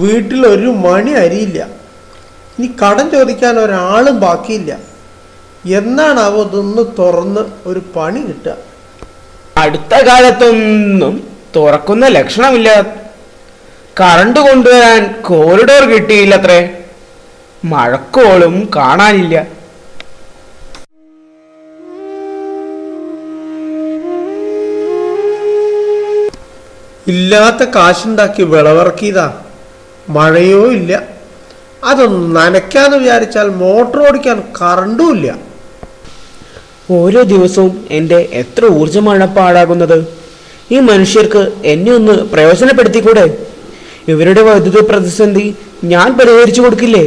വീട്ടിൽ ഒരു മണി അരിയില്ല. ഇനി കടം ചോദിക്കാൻ ഒരാളും ബാക്കിയില്ല. എന്നാണ് അവ ഇതൊന്ന് തുറന്ന് ഒരു പണി കിട്ടുക? അടുത്ത കാലത്തൊന്നും തുറക്കുന്ന ലക്ഷണമില്ല. കറണ്ട് കൊണ്ടുവരാൻ കോറിഡോർ കിട്ടിയില്ലത്രേ. മഴക്കോളും കാണാനില്ല. ഇല്ലാത്ത കാശുണ്ടാക്കി വിളവിറക്കിയതാ. മഴയോ ഇല്ല. അതൊന്ന് നനയ്ക്കാന്ന് വിചാരിച്ചാൽ മോട്ടോർ ഓടിക്കാൻ കറണ്ടും ഇല്ല. ഓരോ ദിവസവും എൻ്റെ എത്ര ഊർജമാണ് പാഴാകുന്നത്. ഈ മനുഷ്യർക്ക് എന്നെ ഒന്ന് പ്രയോജനപ്പെടുത്തിക്കൂടെ? ഇവരുടെ വൈദ്യുത പ്രതിസന്ധി ഞാൻ പരിഹരിച്ചു കൊടുക്കില്ലേ?